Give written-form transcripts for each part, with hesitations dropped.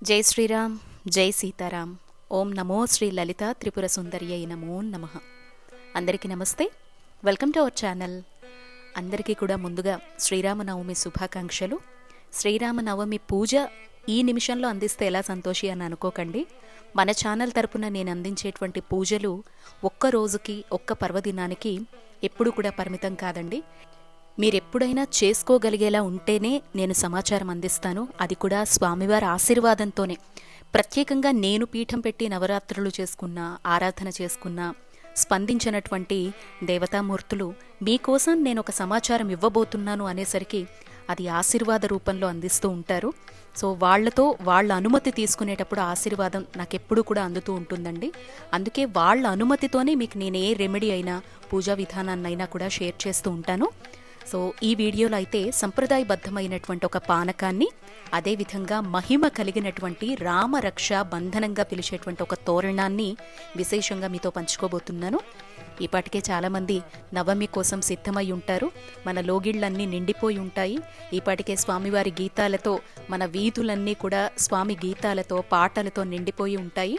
జై శ్రీరామ్, జై సీతారాం. ఓం నమో శ్రీ లలిత త్రిపుర సుందర్యై నమో నమః. అందరికీ నమస్తే. Welcome to our channel. అందరికీ కూడా ముందుగా శ్రీరామనవమి శుభాకాంక్షలు. శ్రీరామనవమి పూజ ఈ నిమిషంలో అందిస్తే ఎలా సంతోషి అని అనుకోకండి. మన ఛానల్ తరపున నేను అందించేటువంటి పూజలు ఒక్క రోజుకి, ఒక్క పర్వదినానికి ఎప్పుడు కూడా పరిమితం కాదండి. మీరెప్పుడైనా చేసుకోగలిగేలా ఉంటేనే నేను సమాచారం అందిస్తాను. అది కూడా స్వామివారి ఆశీర్వాదంతోనే. ప్రత్యేకంగా నేను పీఠం పెట్టి నవరాత్రులు చేసుకున్నా, ఆరాధన చేసుకున్నా స్పందించినటువంటి దేవతామూర్తులు మీకోసం నేను ఒక సమాచారం ఇవ్వబోతున్నాను అనేసరికి అది ఆశీర్వాద రూపంలో అందిస్తూ ఉంటారు. సో వాళ్లతో వాళ్ళ అనుమతి తీసుకునేటప్పుడు ఆశీర్వాదం నాకెప్పుడు కూడా అందుతూ ఉంటుందండి. అందుకే వాళ్ళ అనుమతితోనే మీకు నేను ఏ రెమెడీ అయినా, పూజా విధానాన్నైనా కూడా షేర్ చేస్తూ ఉంటాను. సో ఈ వీడియోలో అయితే సంప్రదాయబద్ధమైనటువంటి ఒక పానకాన్ని, అదేవిధంగా మహిమ కలిగినటువంటి రామరక్ష బంధనంగా పిలిచేటువంటి ఒక తోరణాన్ని విశేషంగా మీతో పంచుకోబోతున్నాను. ఈపాటికే చాలామంది నవమి కోసం సిద్ధమై ఉంటారు. మన లోగిళ్లన్నీ నిండిపోయి ఉంటాయి. ఈపాటికే స్వామివారి గీతాలతో మన వీధులన్నీ కూడా స్వామి గీతాలతో, పాటలతో నిండిపోయి ఉంటాయి.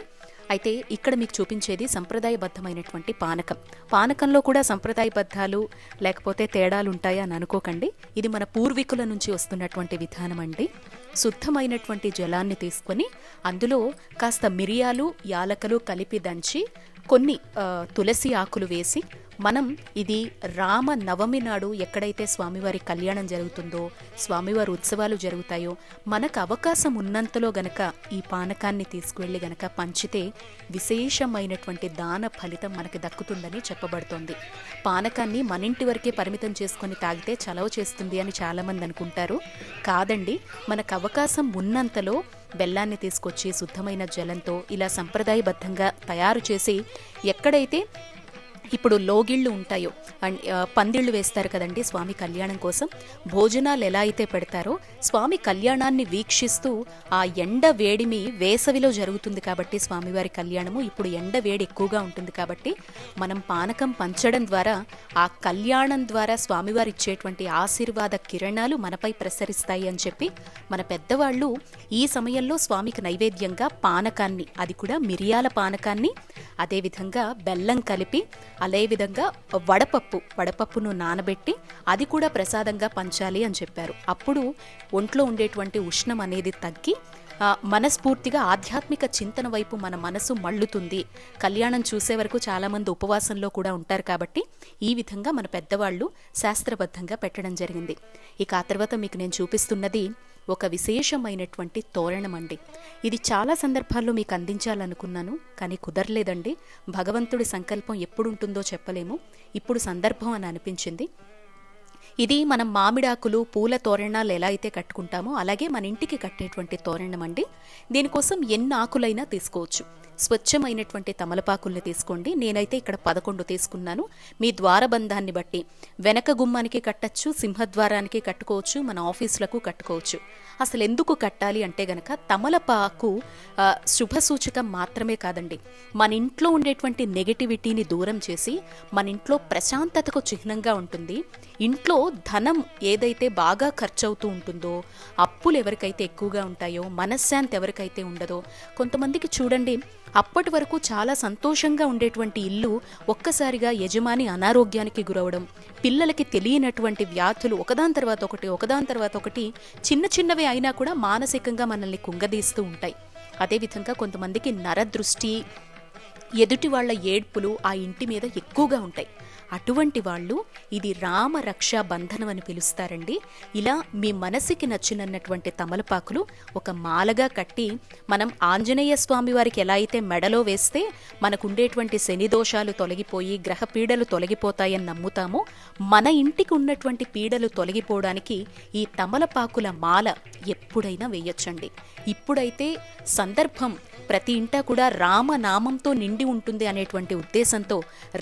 అయితే ఇక్కడ మీకు చూపించేది సంప్రదాయబద్ధమైనటువంటి పానకం. పానకంలో కూడా సంప్రదాయబద్ధాలు లేకపోతే తేడాలు ఉంటాయా అని అనుకోకండి. ఇది మన పూర్వీకుల నుంచి వస్తున్నటువంటి విధానం అండి. శుద్ధమైనటువంటి జలాన్ని తీసుకొని అందులో కాస్త మిరియాలు, యాలకలు కలిపి దంచి కొన్ని తులసి ఆకులు వేసి మనం ఇది రామ నవమి నాడు ఎక్కడైతే స్వామివారి కళ్యాణం జరుగుతుందో, స్వామివారి ఉత్సవాలు జరుగుతాయో, మనకు అవకాశం ఉన్నంతలో గనక ఈ పానకాన్ని తీసుకువెళ్ళి గనక పంచితే విశేషమైనటువంటి దాన ఫలితం మనకి దక్కుతుందని చెప్పబడుతోంది. పానకాన్ని మన ఇంటి వరకే పరిమితం చేసుకొని తాగితే చలవ చేస్తుంది అని చాలామంది అనుకుంటారు. కాదండి, మనకు అవకాశం ఉన్నంతలో బెల్లాన్ని తీసుకొచ్చి శుద్ధమైన జలంతో ఇలా సంప్రదాయబద్ధంగా తయారు చేసి, ఎక్కడైతే ఇప్పుడు లోగిళ్ళు ఉంటాయో అండ్ పందిళ్ళు వేస్తారు కదండి స్వామి కళ్యాణం కోసం, భోజనాలు ఎలా అయితే పెడతారో స్వామి కళ్యాణాన్ని వీక్షిస్తూ ఆ ఎండ వేడిమి వేసవిలో జరుగుతుంది కాబట్టి స్వామివారి కళ్యాణము ఇప్పుడు ఎండ వేడి ఎక్కువగా ఉంటుంది కాబట్టి మనం పానకం పంచడం ద్వారా ఆ కళ్యాణం ద్వారా స్వామివారి ఇచ్చేటువంటి ఆశీర్వాద కిరణాలు మనపై ప్రసరిస్తాయి అని చెప్పి మన పెద్దవాళ్ళు ఈ సమయంలో స్వామికి నైవేద్యంగా పానకాన్ని, అది కూడా మిరియాల పానకాన్ని, అదేవిధంగా బెల్లం కలిపి, అదేవిధంగా వడపప్పును నానబెట్టి అది కూడా ప్రసాదంగా పంచాలి అని చెప్పారు. అప్పుడు ఒంట్లో ఉండేటువంటి ఉష్ణం అనేది తగ్గి మనస్ఫూర్తిగా ఆధ్యాత్మిక చింతన వైపు మన మనసు మళ్ళుతుంది. కళ్యాణం చూసే వరకు చాలామంది ఉపవాసంలో కూడా ఉంటారు కాబట్టి ఈ విధంగా మన పెద్దవాళ్ళు శాస్త్రబద్ధంగా పెట్టడం జరిగింది. ఇక ఆ తర్వాత మీకు నేను చూపిస్తున్నది ఒక విశేషమైనటువంటి తోరణం అండి. ఇది చాలా సందర్భాల్లో మీకు అందించాలనుకున్నాను, కానీ కుదరలేదండి. భగవంతుడి సంకల్పం ఎప్పుడుంటుందో చెప్పలేము. ఇప్పుడు సందర్భం అని అనిపించింది. ఇది మనం మామిడాకులు, పూల తోరణాలు ఎలా అయితే కట్టుకుంటామో అలాగే మన ఇంటికి కట్టేటువంటి తోరణం అండి. దీనికోసం ఎన్ని ఆకులైనా తీసుకోవచ్చు. స్వచ్ఛమైనటువంటి తమలపాకుల్ని తీసుకోండి. నేనైతే ఇక్కడ 11 తీసుకున్నాను. మీ ద్వారబంధాన్ని బట్టి వెనక గుమ్మానికి కట్టచ్చు, సింహద్వారానికి కట్టుకోవచ్చు, మన ఆఫీసులకు కట్టుకోవచ్చు. అసలు ఎందుకు కట్టాలి అంటే గనక తమలపాకు శుభ సూచకం మాత్రమే కాదండి, మన ఇంట్లో ఉండేటువంటి నెగటివిటీని దూరం చేసి మన ఇంట్లో ప్రశాంతతకు చిహ్నంగా ఉంటుంది. ఇంట్లో ధనం ఏదైతే బాగా ఖర్చు అవుతూ ఉంటుందో, అప్పులు ఎవరికైతే ఎక్కువగా ఉంటాయో, మనశ్శాంతి ఎవరికైతే ఉండదో, కొంతమందికి చూడండి అప్పటి వరకు చాలా సంతోషంగా ఉండేటువంటి ఇల్లు ఒక్కసారిగా యజమాని అనారోగ్యానికి గురవడం, పిల్లలకి తెలియనటువంటి వ్యాధులు ఒకదాని తర్వాత ఒకటి చిన్న చిన్నవి అయినా కూడా మానసికంగా మనల్ని కుంగదీస్తూ ఉంటాయి. అదేవిధంగా కొంతమందికి నరదృష్టి, ఎదుటి వాళ్ళ ఏడ్పులు ఆ ఇంటి మీద ఎక్కువగా ఉంటాయి. అటువంటి వాళ్ళు ఇది రామరక్ష బంధనం అని పిలుస్తారండి. ఇలా మీ మనసుకి నచ్చినటువంటి తమలపాకులు ఒక మాలగా కట్టి మనం ఆంజనేయ స్వామి వారికి ఎలా అయితే మెడలో వేస్తే మనకు ఉండేటువంటి శని దోషాలు తొలగిపోయి గ్రహ పీడలు తొలగిపోతాయని నమ్ముతామో, మన ఇంటికి ఉన్నటువంటి పీడలు తొలగిపోవడానికి ఈ తమలపాకుల మాల ఎప్పుడైనా వేయొచ్చండి. ఇప్పుడైతే సందర్భం ప్రతి ఇంటా కూడా రామనామంతో నిండి ఉంటుంది అనేటువంటి ఉద్దేశంతో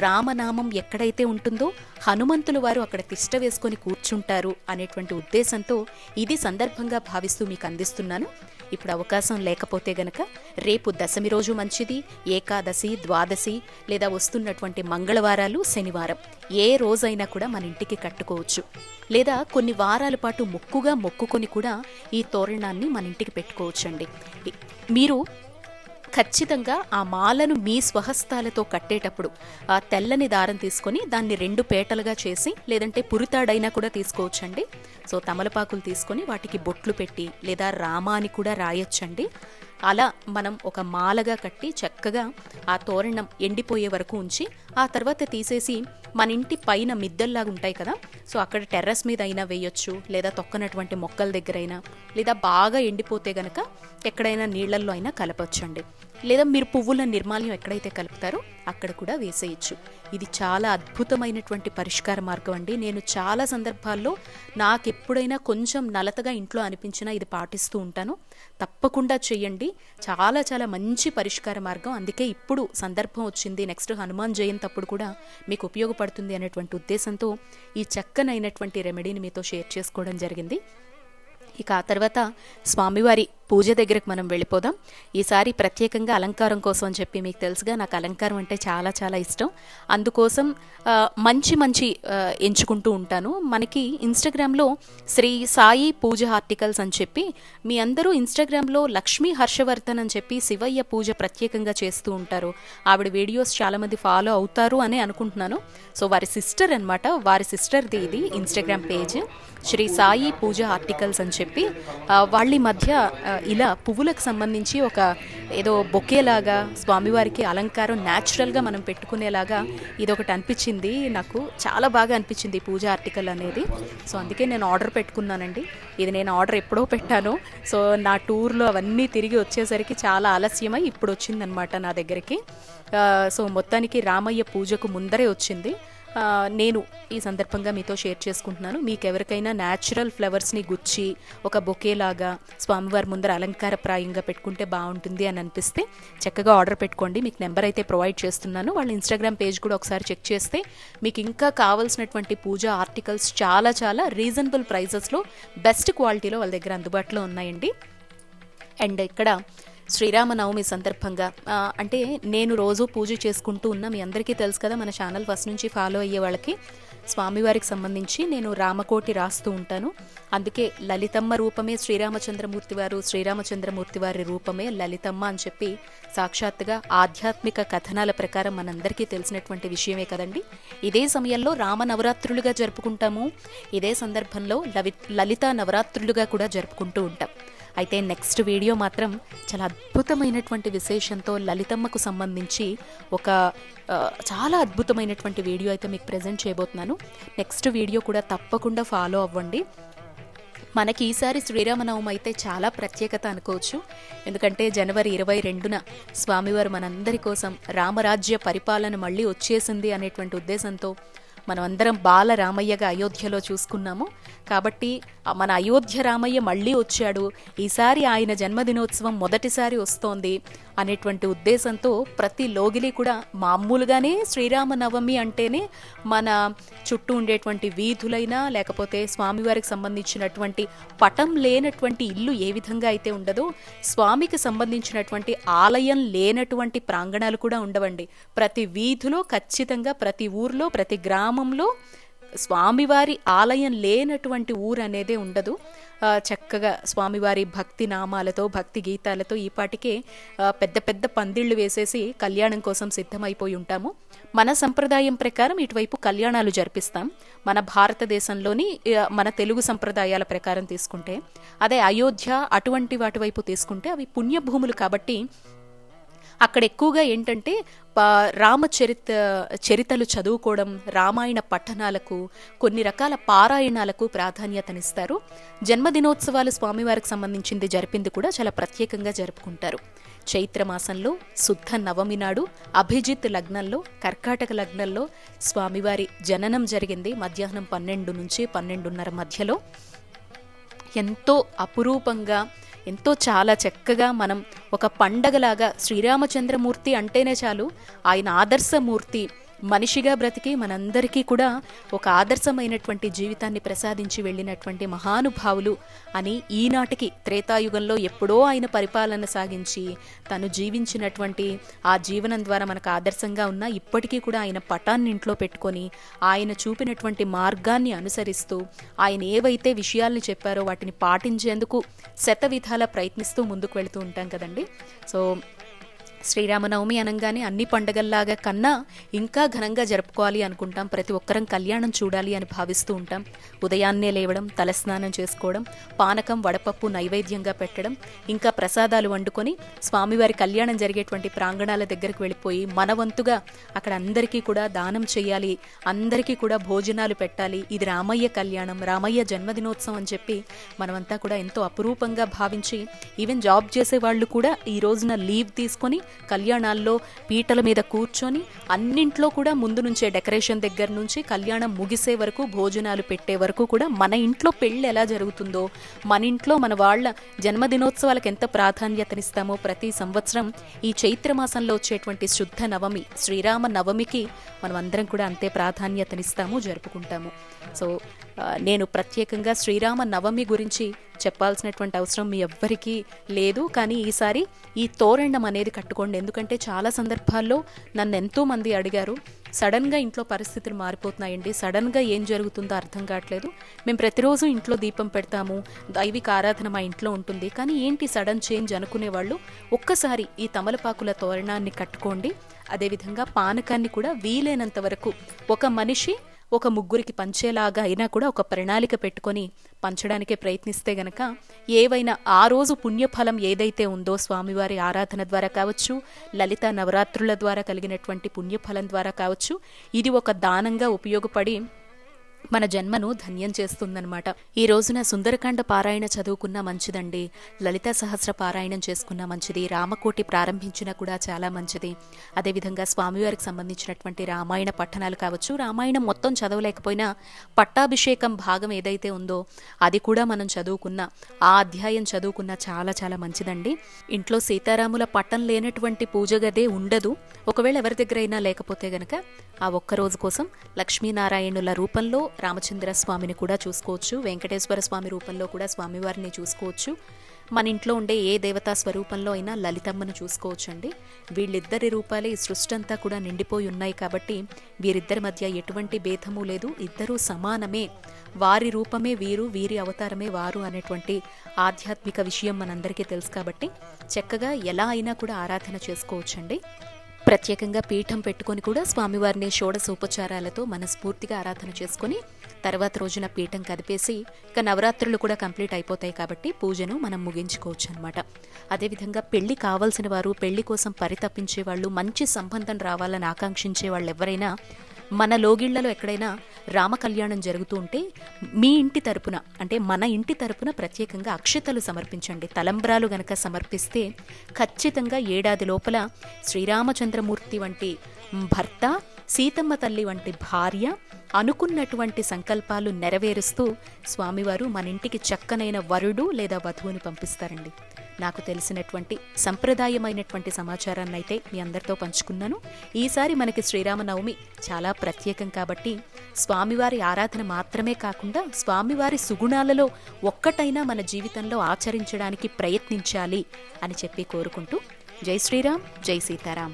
రామనామం ఎక్కడైతే ఎక్కడైతే ఉంటుందో హనుమంతులు వారు అక్కడ తిష్ట వేసుకొని కూర్చుంటారు అనేటువంటి ఉద్దేశంతో ఇది సందర్భంగా భావిస్తూ మీకు అందిస్తున్నాను. ఇప్పుడు అవకాశం లేకపోతే గనక రేపు దశమి రోజు మంచిది, ఏకాదశి, ద్వాదశి లేదా వస్తున్నటువంటి మంగళవారాలు, శనివారం ఏ రోజైనా కూడా మన ఇంటికి కట్టుకోవచ్చు. లేదా కొన్ని వారాల పాటు మొక్కుగా మొక్కుకొని కూడా ఈ తోరణాన్ని మన ఇంటికి పెట్టుకోవచ్చండి. మీరు ఖచ్చితంగా ఆ మాలను మీ స్వహస్తాలతో కట్టేటప్పుడు ఆ తెల్లని దారం తీసుకొని దాన్ని 2 పేటలుగా చేసి, లేదంటే పురితాడైనా కూడా తీసుకోవచ్చండి. సో తమలపాకులు తీసుకొని వాటికి బొట్లు పెట్టి లేదా రామ అని కూడా రాయొచ్చండి. అలా మనం ఒక మాలగా కట్టి చక్కగా ఆ తోరణం ఎండిపోయే వరకు ఉంచి ఆ తర్వాత తీసేసి మన ఇంటి పైన మిద్దెల్లాగా ఉంటాయి కదా, సో అక్కడ టెర్రస్ మీద అయినా వేయొచ్చు, లేదా తొక్కనటువంటి మొక్కల దగ్గర అయినా, లేదా బాగా ఎండిపోతే గనక ఎక్కడైనా నీళ్లల్లో అయినా కలపొచ్చండి. లేదా మీరు పువ్వుల నిర్మాల్యం ఎక్కడైతే కలుపుతారో అక్కడ కూడా వేసేయచ్చు. ఇది చాలా అద్భుతమైనటువంటి పరిష్కార మార్గం అండి. నేను చాలా సందర్భాల్లో నాకు ఎప్పుడైనా కొంచెం నలతగా ఇంట్లో అనిపించినా ఇది పాటిస్తూ ఉంటాను. తప్పకుండా చెయ్యండి, చాలా చాలా మంచి పరిష్కార మార్గం. అందుకే ఇప్పుడు సందర్భం వచ్చింది, నెక్స్ట్ హనుమాన్ జయంతి అప్పుడు కూడా మీకు ఉపయోగపడుతుంది అనేటువంటి ఉద్దేశంతో ఈ చక్కనైనటువంటి రెమెడీని మీతో షేర్ చేసుకోవడం జరిగింది. ఇక ఆ తర్వాత స్వామివారి పూజ దగ్గరకు మనం వెళ్ళిపోదాం. ఈసారి ప్రత్యేకంగా అలంకారం కోసం అని చెప్పి, మీకు తెలుసుగా నాకు అలంకారం అంటే చాలా చాలా ఇష్టం. అందుకోసం మంచి ఎంచుకుంటూ ఉంటాను. మనకి ఇన్స్టాగ్రామ్లో శ్రీ సాయి పూజ ఆర్టికల్స్ అని చెప్పి, మీ అందరూ ఇన్స్టాగ్రామ్లో లక్ష్మీ హర్షవర్ధన్ అని చెప్పి శివయ్య పూజ ప్రత్యేకంగా చేస్తూ ఉంటారు. ఆవిడ వీడియోస్ చాలామంది ఫాలో అవుతారు అని అనుకుంటున్నాను. సో వారి సిస్టర్ అనమాట, వారి సిస్టర్ది ఇది ఇన్స్టాగ్రామ్ పేజ్, శ్రీ సాయి పూజ ఆర్టికల్స్ అని చెప్పి. వాళ్ళ మధ్య ఇలా పువ్వులకు సంబంధించి ఒక ఏదో బొకేలాగా స్వామివారికి అలంకారం న్యాచురల్గా మనం పెట్టుకునేలాగా ఇదొకటి అనిపించింది. నాకు చాలా బాగా అనిపించింది ఈ పూజ ఆర్టికల్ అనేది. సో అందుకే నేను ఆర్డర్ పెట్టుకున్నానండి. ఇది నేను ఆర్డర్ ఎప్పుడో పెట్టాను. సో నా టూర్లో అవన్నీ తిరిగి వచ్చేసరికి చాలా ఆలస్యమై ఇప్పుడు వచ్చిందనమాట నా దగ్గరికి. సో మొత్తానికి రామయ్య పూజకు ముందరే వచ్చింది. నేను ఈ సందర్భంగా మీతో షేర్ చేసుకుంటున్నాను. మీకు ఎవరికైనా న్యాచురల్ ఫ్లవర్స్ని గుచ్చి ఒక బొకేలాగా స్వామివారి ముందర అలంకారప్రాయంగా పెట్టుకుంటే బాగుంటుంది అని అనిపిస్తే చక్కగా ఆర్డర్ పెట్టుకోండి. మీకు నెంబర్ అయితే ప్రొవైడ్ చేస్తున్నాను. వాళ్ళ ఇన్స్టాగ్రామ్ పేజ్ కూడా ఒకసారి చెక్ చేస్తే మీకు ఇంకా కావాల్సినటువంటి పూజా ఆర్టికల్స్ చాలా చాలా రీజనబుల్ ప్రైజెస్లో బెస్ట్ క్వాలిటీలో వాళ్ళ దగ్గర అందుబాటులో ఉన్నాయండి. అండ్ ఇక్కడ శ్రీరామనవమి సందర్భంగా అంటే నేను రోజు పూజ చేసుకుంటూ ఉన్నా, మీ అందరికీ తెలుసు కదా, మన ఛానల్ ఫస్ట్ నుంచి ఫాలో అయ్యే వాళ్ళకి స్వామివారికి సంబంధించి నేను రామకోటి రాస్తూ ఉంటాను. అందుకే లలితమ్మ రూపమే శ్రీరామచంద్రమూర్తి వారు, శ్రీరామచంద్రమూర్తి వారి రూపమే లలితమ్మ అని చెప్పి సాక్షాత్తుగా ఆధ్యాత్మిక కథనాల ప్రకారం మనందరికీ తెలిసినటువంటి విషయమే కదండి. ఇదే సమయంలో రామ నవరాత్రులుగా జరుపుకుంటాము, ఇదే సందర్భంలో లలిత నవరాత్రులుగా కూడా జరుపుకుంటూ ఉంటాం. అయితే నెక్స్ట్ వీడియో మాత్రం చాలా అద్భుతమైనటువంటి విశేషంతో లలితమ్మకు సంబంధించి ఒక చాలా అద్భుతమైనటువంటి వీడియో అయితే మీకు ప్రజెంట్ చేయబోతున్నాను. నెక్స్ట్ వీడియో కూడా తప్పకుండా ఫాలో అవ్వండి. మనకి ఈసారి శ్రీరామనవమి అయితే చాలా ప్రత్యేకత అనుకోవచ్చు. ఎందుకంటే జనవరి 22న స్వామివారు మనందరి కోసం రామరాజ్య పరిపాలన మళ్ళీ వచ్చేసింది అనేటువంటి ఉద్దేశంతో మనం అందరం బాల రామయ్యగా అయోధ్యలో చూసుకున్నాము. కాబట్టి మన అయోధ్య రామయ్య మళ్ళీ వచ్చాడు, ఈసారి ఆయన జన్మదినోత్సవం మొదటిసారి వస్తోంది అనేటువంటి ఉద్దేశంతో ప్రతి లోగిలి కూడా మామూలుగానే శ్రీరామనవమి అంటేనే మన చుట్టూ ఉండేటువంటి వీధులైనా లేకపోతే స్వామివారికి సంబంధించినటువంటి పటం లేనటువంటి ఇల్లు ఏ విధంగా అయితే ఉండదో, స్వామికి సంబంధించినటువంటి ఆలయం లేనటువంటి ప్రాంగణాలు కూడా ఉండవండి. ప్రతి వీధిలో ఖచ్చితంగా, ప్రతి ఊర్లో, ప్రతి గ్రామంలో స్వామివారి ఆలయం లేనటువంటి ఊరు అనేదే ఉండదు. చక్కగా స్వామివారి భక్తి నామాలతో, భక్తి గీతాలతో ఈపాటికే పెద్ద పెద్ద పందిళ్లు వేసేసి కళ్యాణం కోసం సిద్ధమైపోయి ఉంటాము. మన సంప్రదాయం ప్రకారం ఇటువైపు కళ్యాణాలు జరిపిస్తాం. మన భారతదేశంలోని మన తెలుగు సంప్రదాయాల ప్రకారం తీసుకుంటే, అదే అయోధ్య అటువంటి వాటి వైపు తీసుకుంటే అవి పుణ్యభూములు కాబట్టి అక్కడ ఎక్కువగా ఏంటంటే చరితలు చదువుకోవడం, రామాయణ పఠనాలకు, కొన్ని రకాల పారాయణాలకు ప్రాధాన్యతనిస్తారు. జన్మదినోత్సవాలు స్వామివారికి సంబంధించింది జరిపింది కూడా చాలా ప్రత్యేకంగా జరుపుకుంటారు. చైత్రమాసంలో శుద్ధ నవమి నాడు అభిజిత్ లగ్నంలో, కర్కాటక లగ్నంలో స్వామివారి జననం జరిగింది. మధ్యాహ్నం 12 నుంచి 12:30 మధ్యలో ఎంతో అపురూపంగా, ఎంతో చాలా చక్కగా మనం ఒక పండగలాగా, శ్రీరామచంద్రమూర్తి అంటేనే చాలు ఆయన ఆదర్శమూర్తి, మనిషిగా బ్రతికి మనందరికీ కూడా ఒక ఆదర్శమైనటువంటి జీవితాన్ని ప్రసాదించి వెళ్ళినటువంటి మహానుభావులు అని ఈనాటికి త్రేతాయుగంలో ఎప్పుడో ఆయన పరిపాలన సాగించి తను జీవించినటువంటి ఆ జీవనం ద్వారా మనకు ఆదర్శంగా ఉన్న ఇప్పటికీ కూడా ఆయన పటాన్ని ఇంట్లో పెట్టుకొని ఆయన చూపినటువంటి మార్గాన్ని అనుసరిస్తూ ఆయన ఏవైతే విషయాల్ని చెప్పారో వాటిని పాటించేందుకు శతవిధాల ప్రయత్నిస్తూ ముందుకు వెళుతూ ఉంటాం కదండి. సో శ్రీరామనవమి అనగానే అన్ని పండగల్లాగా కన్నా ఇంకా ఘనంగా జరుపుకోవాలి అనుకుంటాం. ప్రతి ఒక్కరం కళ్యాణం చూడాలి అని భావిస్తూ ఉంటాం. ఉదయాన్నే లేవడం, తలస్నానం చేసుకోవడం, పానకం వడపప్పు నైవేద్యంగా పెట్టడం, ఇంకా ప్రసాదాలు వండుకొని స్వామివారి కళ్యాణం జరిగేటువంటి ప్రాంగణాల దగ్గరకు వెళ్ళిపోయి మన వంతుగా అక్కడ అందరికీ కూడా దానం చేయాలి, అందరికీ కూడా భోజనాలు పెట్టాలి, ఇది రామయ్య కళ్యాణం, రామయ్య జన్మదినోత్సవం అని చెప్పి మనమంతా కూడా ఎంతో అపురూపంగా భావించి ఈవెన్ జాబ్ చేసే వాళ్ళు కూడా ఈ రోజున లీవ్ తీసుకొని కళ్యాణాల్లో పీటల మీద కూర్చొని అన్నింట్లో కూడా ముందు నుంచే డెకరేషన్ దగ్గర నుంచి కళ్యాణం ముగిసే వరకు భోజనాలు పెట్టే వరకు కూడా మన ఇంట్లో పెళ్ళి ఎలా జరుగుతుందో, మన ఇంట్లో మన వాళ్ళ జన్మదినోత్సవాలకు ఎంత ప్రాధాన్యతనిస్తామో ప్రతి సంవత్సరం ఈ చైత్రమాసంలో వచ్చేటువంటి శుద్ధ నవమి శ్రీరామ నవమికి మనం అందరం కూడా అంతే ప్రాధాన్యతనిస్తాము, జరుపుకుంటాము. సో నేను ప్రత్యేకంగా శ్రీరామ నవమి గురించి చెప్పాల్సినటువంటి అవసరం మీ ఎవ్వరికీ లేదు. కానీ ఈసారి ఈ తోరణం అనేది కట్టుకోండి. ఎందుకంటే చాలా సందర్భాల్లో నన్ను ఎంతోమంది అడిగారు, సడన్గా ఇంట్లో పరిస్థితులు మారిపోతున్నాయండి, సడన్గా ఏం జరుగుతుందో అర్థం కావట్లేదు, మేము ప్రతిరోజు ఇంట్లో దీపం పెడతాము, దైవిక ఆరాధన మా ఇంట్లో ఉంటుంది, కానీ ఏంటి సడన్ చేంజ్ అనుకునేవాళ్ళు ఒక్కసారి ఈ తమలపాకుల తోరణాన్ని కట్టుకోండి. అదేవిధంగా పానకాన్ని కూడా వీలైనంత వరకు ఒక మనిషి ఒక ముగ్గురికి పంచేలాగా అయినా కూడా ఒక ప్రణాళిక పెట్టుకొని పంచడానికే ప్రయత్నిస్తే గనక ఏవైనా ఆ రోజు పుణ్యఫలం ఏదైతే ఉందో స్వామివారి ఆరాధన ద్వారా కావచ్చు, లలిత నవరాత్రుల ద్వారా కలిగినటువంటి పుణ్యఫలం ద్వారా కావచ్చు, ఇది ఒక దానంగా ఉపయోగపడి మన జన్మను ధన్యం చేస్తుందన్నమాట. ఈ రోజున సుందరకాండ పారాయణ చదువుకున్నా మంచిదండి, లలిత సహస్ర పారాయణం చేసుకున్నా మంచిది, రామకోటి ప్రారంభించినా కూడా చాలా మంచిది. అదేవిధంగా స్వామివారికి సంబంధించినటువంటి రామాయణ పఠనాలు కావచ్చు, రామాయణం మొత్తం చదవలేకపోయినా పట్టాభిషేకం భాగం ఏదైతే ఉందో అది కూడా మనం చదువుకున్నా, ఆ అధ్యాయం చదువుకున్నా చాలా చాలా మంచిదండి. ఇంట్లో సీతారాముల పట్టం లేనటువంటి పూజ గదే ఉండదు. ఒకవేళ ఎవరి దగ్గరైనా లేకపోతే గనక ఆ ఒక్కరోజు కోసం లక్ష్మీనారాయణుల రూపంలో రామచంద్ర స్వామిని కూడా చూసుకోవచ్చు, వెంకటేశ్వర స్వామి రూపంలో కూడా స్వామివారిని చూసుకోవచ్చు, మన ఇంట్లో ఉండే ఏ దేవతా స్వరూపంలో అయినా లలితమ్మను చూసుకోవచ్చండి. వీళ్ళిద్దరి రూపాలే ఈ సృష్టి అంతా కూడా నిండిపోయి ఉన్నాయి కాబట్టి వీరిద్దరి మధ్య ఎటువంటి భేదము లేదు, ఇద్దరూ సమానమే, వారి రూపమే వీరు, వీరి అవతారమే వారు అనేటువంటి ఆధ్యాత్మిక విషయం మనందరికీ తెలుసు కాబట్టి చక్కగా ఎలా అయినా కూడా ఆరాధన చేసుకోవచ్చండి. ప్రత్యేకంగా పీఠం పెట్టుకొని కూడా స్వామివారిని షోడశోపచారాలతో మనస్ఫూర్తిగా ఆరాధన చేసుకొని తర్వాత రోజున పీఠం కదిపేసి ఇక నవరాత్రులు కూడా కంప్లీట్ అయిపోతాయి కాబట్టి పూజను మనం ముగించుకోవచ్చు అనమాట. అదేవిధంగా పెళ్లి కావాల్సిన వారు, పెళ్లి కోసం పరితపించే వాళ్ళు, మంచి సంబంధం రావాలని ఆకాంక్షించే వాళ్ళు ఎవరైనా మన లోగిళ్లలో ఎక్కడైనా రామ కళ్యాణం జరుగుతూ ఉంటే మీ ఇంటి తరపున అంటే మన ఇంటి తరపున ప్రత్యేకంగా అక్షతలు సమర్పించండి. తలంబ్రాలు గనక సమర్పిస్తే ఖచ్చితంగా ఏడాది లోపల శ్రీరామచంద్రమూర్తి వంటి భర్త, సీతమ్మ తల్లి వంటి భార్య అనుకున్నటువంటి సంకల్పాలు నెరవేరుస్తూ స్వామివారు మన ఇంటికి చక్కనైన వరుడు లేదా వధువుని పంపిస్తారండి. నాకు తెలిసినటువంటి సంప్రదాయమైనటువంటి సమాచారాన్ని అయితే మీ అందరితో పంచుకున్నాను. ఈసారి మనకి శ్రీరామనవమి చాలా ప్రత్యేకం కాబట్టి స్వామివారి ఆరాధన మాత్రమే కాకుండా స్వామివారి సుగుణాలలో ఒక్కటైనా మన జీవితంలో ఆచరించడానికి ప్రయత్నించాలి అని చెప్పి కోరుకుంటూ జై శ్రీరామ్, జై సీతారాం.